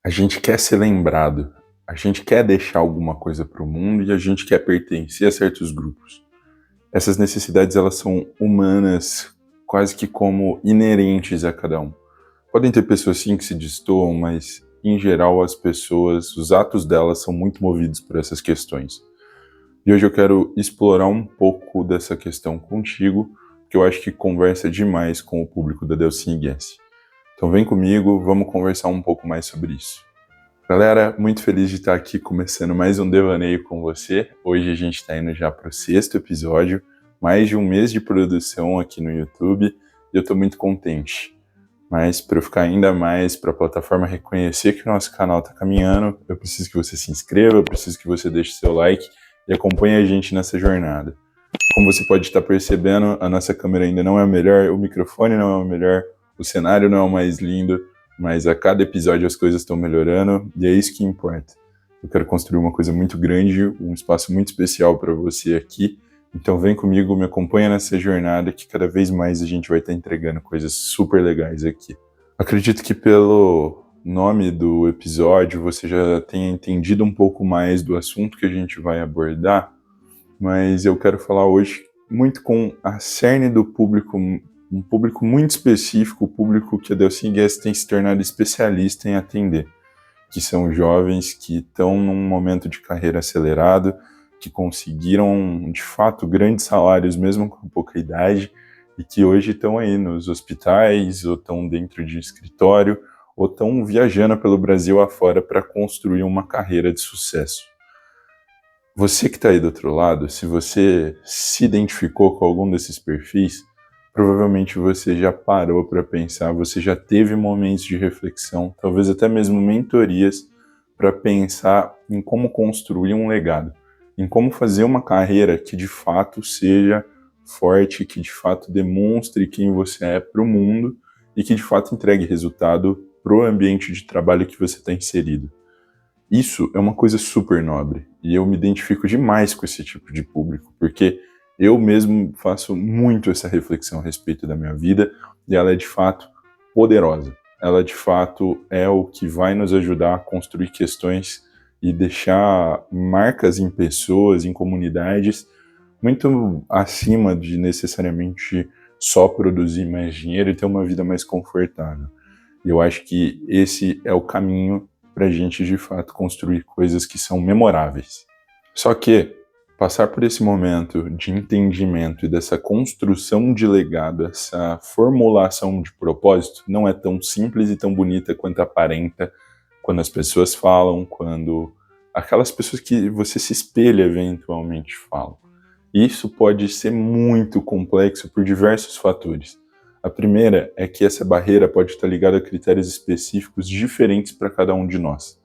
A gente quer ser lembrado, a gente quer deixar alguma coisa para o mundo e a gente quer pertencer a certos grupos. Essas necessidades elas são humanas, quase que como inerentes a cada um. Podem ter pessoas sim que se destoam, mas em geral as pessoas, os atos delas são muito movidos por essas questões. E hoje eu quero explorar um pouco dessa questão contigo, que eu acho que conversa demais com o público da Delcine Guess. Então vem comigo, vamos conversar um pouco mais sobre isso. Galera, muito feliz de estar aqui começando mais um devaneio com você. Hoje a gente está indo já para o 6º episódio, mais de um mês de produção aqui no YouTube, e eu estou muito contente. Mas para eu ficar ainda mais, para a plataforma reconhecer que o nosso canal está caminhando, eu preciso que você se inscreva, eu preciso que você deixe seu like e acompanhe a gente nessa jornada. Como você pode estar percebendo, a nossa câmera ainda não é a melhor, o microfone não é o melhor, o cenário não é o mais lindo, mas a cada episódio as coisas estão melhorando e é isso que importa. Eu quero construir uma coisa muito grande, um espaço muito especial para você aqui, então vem comigo, me acompanha nessa jornada que cada vez mais a gente vai estar entregando coisas super legais aqui. Acredito que pelo nome do episódio você já tenha entendido um pouco mais do assunto que a gente vai abordar, mas eu quero falar hoje muito com a cerne do público, um público muito específico, o público que a Delcine Guess tem se tornado especialista em atender, que são jovens que estão num momento de carreira acelerado, que conseguiram, de fato, grandes salários mesmo com pouca idade e que hoje estão aí nos hospitais, ou estão dentro de escritório, ou estão viajando pelo Brasil afora para construir uma carreira de sucesso. Você que está aí do outro lado, se você se identificou com algum desses perfis, provavelmente você já parou para pensar, você já teve momentos de reflexão, talvez até mesmo mentorias, para pensar em como construir um legado, em como fazer uma carreira que de fato seja forte, que de fato demonstre quem você é para o mundo e que de fato entregue resultado para o ambiente de trabalho que você está inserido. Isso é uma coisa super nobre e eu me identifico demais com esse tipo de público, porque eu mesmo faço muito essa reflexão a respeito da minha vida e ela é de fato poderosa. Ela de fato é o que vai nos ajudar a construir questões e deixar marcas em pessoas, em comunidades, muito acima de necessariamente só produzir mais dinheiro e ter uma vida mais confortável. E eu acho que esse é o caminho para a gente, de fato, construir coisas que são memoráveis. Só que passar por esse momento de entendimento e dessa construção de legado, essa formulação de propósito, não é tão simples e tão bonita quanto aparenta quando as pessoas falam, quando aquelas pessoas que você se espelha eventualmente falam. Isso pode ser muito complexo por diversos fatores. A primeira é que essa barreira pode estar ligada a critérios específicos diferentes para cada um de nós.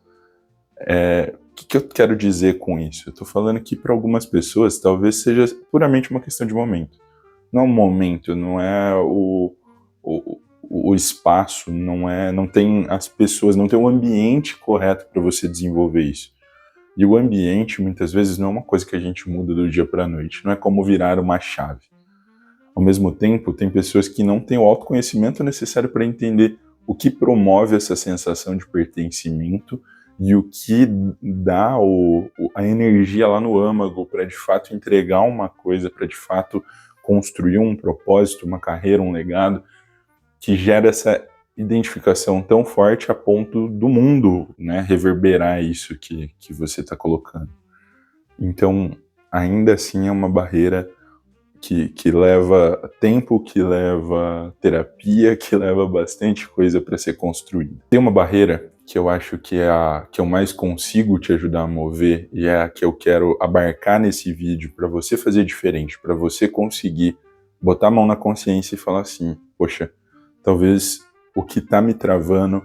O que eu quero dizer com isso? Eu estou falando que para algumas pessoas talvez seja puramente uma questão de momento. Não é um momento, não é o espaço, não tem as pessoas, não tem o ambiente correto para você desenvolver isso. E o ambiente, muitas vezes, não é uma coisa que a gente muda do dia para a noite, não é como virar uma chave. Ao mesmo tempo, tem pessoas que não têm o autoconhecimento necessário para entender o que promove essa sensação de pertencimento e o que dá a energia lá no âmago para, de fato, entregar uma coisa, para, de fato, construir um propósito, uma carreira, um legado, que gera essa identificação tão forte a ponto do mundo, né, reverberar isso que você está colocando. Então, ainda assim, é uma barreira que leva tempo, que leva terapia, que leva bastante coisa para ser construída. Tem uma barreira que eu acho que é a que eu mais consigo te ajudar a mover e é a que eu quero abarcar nesse vídeo para você fazer diferente, para você conseguir botar a mão na consciência e falar assim, poxa, talvez o que está me travando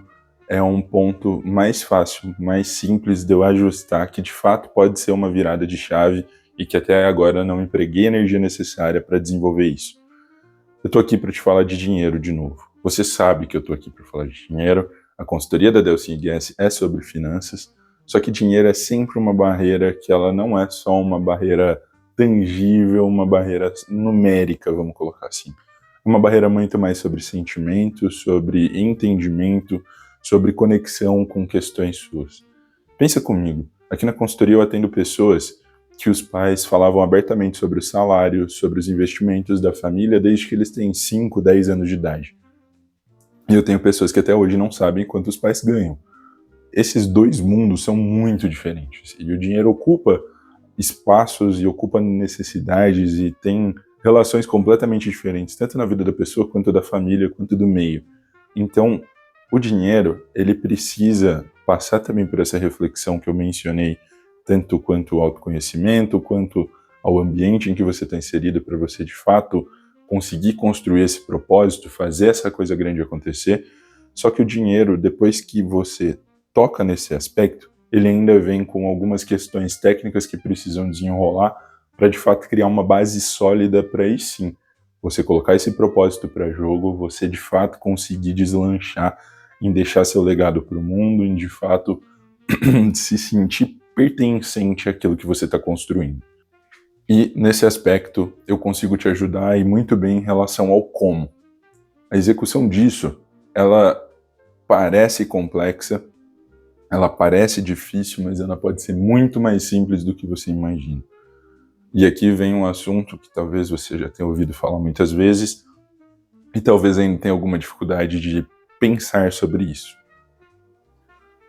é um ponto mais fácil, mais simples de eu ajustar, que de fato pode ser uma virada de chave e que até agora não empreguei a energia necessária para desenvolver isso. Eu estou aqui para te falar de dinheiro de novo. Você sabe que eu estou aqui para falar de dinheiro. A consultoria da Delcine Guess é sobre finanças, só que dinheiro é sempre uma barreira que ela não é só uma barreira tangível, uma barreira numérica, vamos colocar assim. É uma barreira muito mais sobre sentimento, sobre entendimento, sobre conexão com questões suas. Pensa comigo, aqui na consultoria eu atendo pessoas que os pais falavam abertamente sobre o salário, sobre os investimentos da família desde que eles têm 5, 10 anos de idade. E eu tenho pessoas que até hoje não sabem quanto os pais ganham. Esses dois mundos são muito diferentes. E o dinheiro ocupa espaços e ocupa necessidades e tem relações completamente diferentes, tanto na vida da pessoa, quanto da família, quanto do meio. Então, o dinheiro, ele precisa passar também por essa reflexão que eu mencionei, tanto quanto ao autoconhecimento, quanto ao ambiente em que você está inserido, para você, de fato, conseguir construir esse propósito, fazer essa coisa grande acontecer. Só que o dinheiro, depois que você toca nesse aspecto, ele ainda vem com algumas questões técnicas que precisam desenrolar para, de fato, criar uma base sólida para aí sim você colocar esse propósito para jogo, você, de fato, conseguir deslanchar em deixar seu legado para o mundo, em, de fato, se sentir pertencente àquilo que você está construindo. E, nesse aspecto, eu consigo te ajudar e muito bem em relação ao como. A execução disso, ela parece complexa, ela parece difícil, mas ela pode ser muito mais simples do que você imagina. E aqui vem um assunto que talvez você já tenha ouvido falar muitas vezes e talvez ainda tenha alguma dificuldade de pensar sobre isso.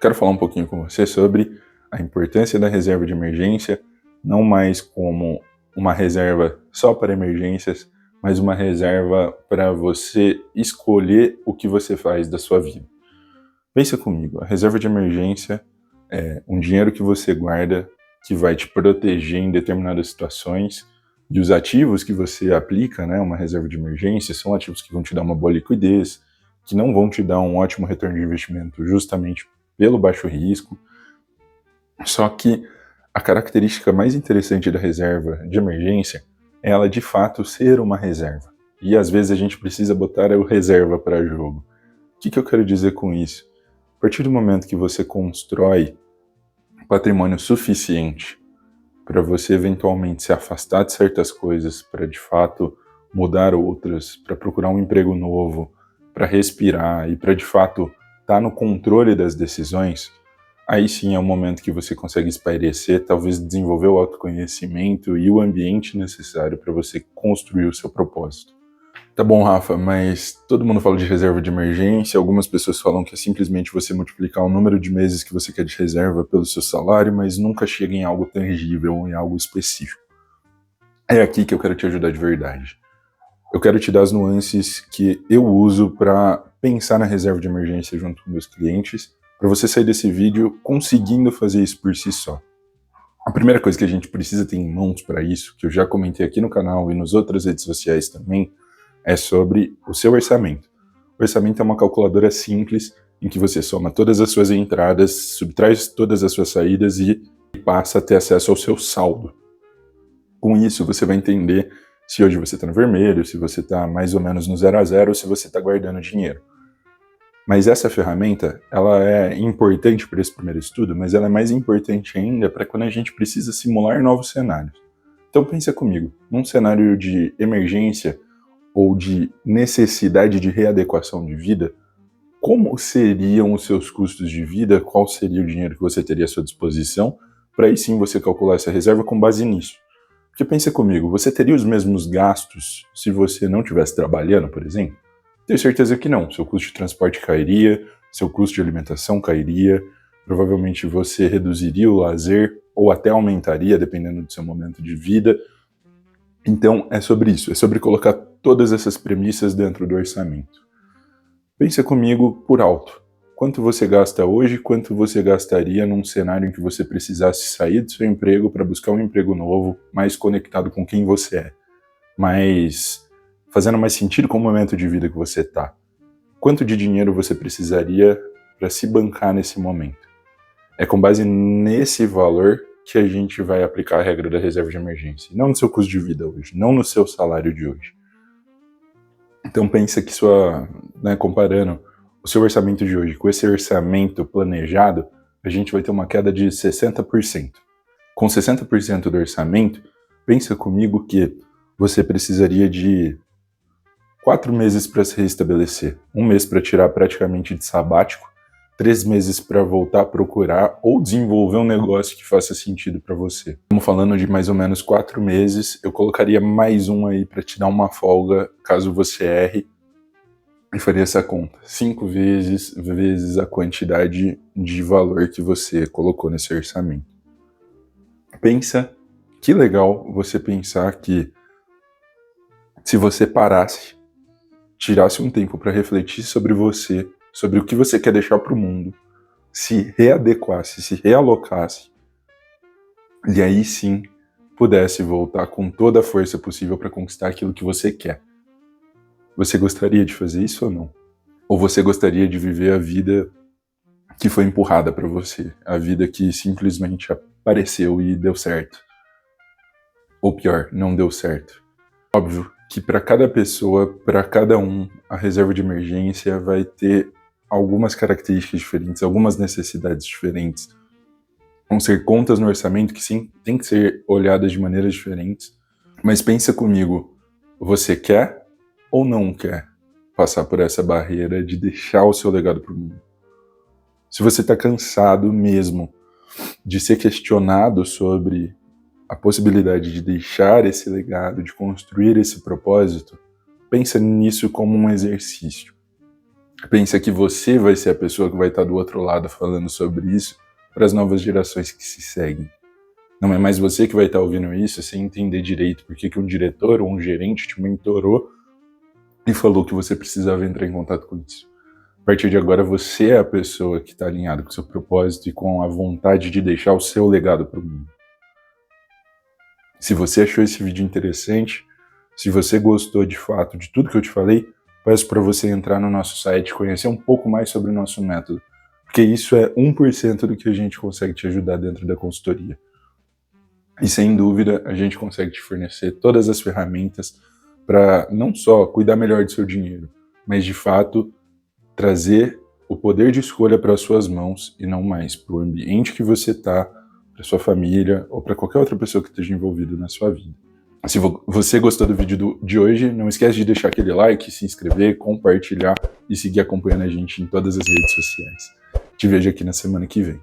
Quero falar um pouquinho com você sobre a importância da reserva de emergência, não mais como uma reserva só para emergências, mas uma reserva para você escolher o que você faz da sua vida. Pensa comigo, a reserva de emergência é um dinheiro que você guarda que vai te proteger em determinadas situações, e os ativos que você aplica, né, uma reserva de emergência, são ativos que vão te dar uma boa liquidez, que não vão te dar um ótimo retorno de investimento justamente pelo baixo risco. Só que a característica mais interessante da reserva de emergência é ela de fato ser uma reserva. E às vezes a gente precisa botar o reserva para jogo. O que eu quero dizer com isso? A partir do momento que você constrói patrimônio suficiente para você eventualmente se afastar de certas coisas, para de fato mudar outras, para procurar um emprego novo, para respirar e para de fato estar no controle das decisões, aí sim é o momento que você consegue espairecer, talvez desenvolver o autoconhecimento e o ambiente necessário para você construir o seu propósito. Tá bom, Rafa, mas todo mundo fala de reserva de emergência, algumas pessoas falam que é simplesmente você multiplicar o número de meses que você quer de reserva pelo seu salário, mas nunca chega em algo tangível, em algo específico. É aqui que eu quero te ajudar de verdade. Eu quero te dar as nuances que eu uso para pensar na reserva de emergência junto com meus clientes, para você sair desse vídeo conseguindo fazer isso por si só. A primeira coisa que a gente precisa ter em mãos para isso, que eu já comentei aqui no canal e nas outras redes sociais também, é sobre o seu orçamento. O orçamento é uma calculadora simples em que você soma todas as suas entradas, subtrai todas as suas saídas e passa a ter acesso ao seu saldo. Com isso, você vai entender se hoje você está no vermelho, se você está mais ou menos no 0 a 0, ou se você está guardando dinheiro. Mas essa ferramenta, ela é importante para esse primeiro estudo, mas ela é mais importante ainda para quando a gente precisa simular novos cenários. Então pensa comigo, num cenário de emergência, ou de necessidade de readequação de vida, como seriam os seus custos de vida, qual seria o dinheiro que você teria à sua disposição, para aí sim você calcular essa reserva com base nisso. Porque pensa comigo, você teria os mesmos gastos se você não estivesse trabalhando, por exemplo? Tenho certeza que não. Seu custo de transporte cairia, seu custo de alimentação cairia, provavelmente você reduziria o lazer ou até aumentaria, dependendo do seu momento de vida. Então, é sobre isso, é sobre colocar todas essas premissas dentro do orçamento. Pensa comigo por alto. Quanto você gasta hoje, quanto você gastaria num cenário em que você precisasse sair do seu emprego para buscar um emprego novo, mais conectado com quem você é, fazendo mais sentido com o momento de vida que você está. Quanto de dinheiro você precisaria para se bancar nesse momento? É com base nesse valor que a gente vai aplicar a regra da reserva de emergência, não no seu custo de vida hoje, não no seu salário de hoje. Então pensa que comparando o seu orçamento de hoje com esse orçamento planejado, a gente vai ter uma queda de 60%. Com 60% do orçamento, pensa comigo que você precisaria de 4 meses para se restabelecer, 1 mês para tirar praticamente de sabático, 3 meses para voltar a procurar ou desenvolver um negócio que faça sentido para você. Estamos falando de mais ou menos 4 meses, eu colocaria mais um aí para te dar uma folga caso você erre e faria essa conta. 5 vezes a quantidade de valor que você colocou nesse orçamento. Pensa, que legal você pensar que se você parasse, tirasse um tempo para refletir sobre você, sobre o que você quer deixar para o mundo, se readequasse, se realocasse, e aí sim pudesse voltar com toda a força possível para conquistar aquilo que você quer. Você gostaria de fazer isso ou não? Ou você gostaria de viver a vida que foi empurrada para você, a vida que simplesmente apareceu e deu certo? Ou pior, não deu certo? Óbvio que para cada pessoa, para cada um, a reserva de emergência vai ter algumas características diferentes, algumas necessidades diferentes. Vão ser contas no orçamento que sim, tem que ser olhadas de maneiras diferentes. Mas pensa comigo, você quer ou não quer passar por essa barreira de deixar o seu legado para o mundo? Se você está cansado mesmo de ser questionado sobre a possibilidade de deixar esse legado, de construir esse propósito, pensa nisso como um exercício. Pensa que você vai ser a pessoa que vai estar do outro lado falando sobre isso para as novas gerações que se seguem. Não é mais você que vai estar ouvindo isso sem entender direito por que um diretor ou um gerente te mentorou e falou que você precisava entrar em contato com isso. A partir de agora, você é a pessoa que está alinhada com o seu propósito e com a vontade de deixar o seu legado para o mundo. Se você achou esse vídeo interessante, se você gostou de fato de tudo que eu te falei, peço para você entrar no nosso site, conhecer um pouco mais sobre o nosso método, porque isso é 1% do que a gente consegue te ajudar dentro da consultoria. E sem dúvida, a gente consegue te fornecer todas as ferramentas para não só cuidar melhor do seu dinheiro, mas de fato trazer o poder de escolha para as suas mãos e não mais para o ambiente que você está, para sua família ou para qualquer outra pessoa que esteja envolvida na sua vida. Se você gostou do vídeo de hoje, não esquece de deixar aquele like, se inscrever, compartilhar e seguir acompanhando a gente em todas as redes sociais. Te vejo aqui na semana que vem.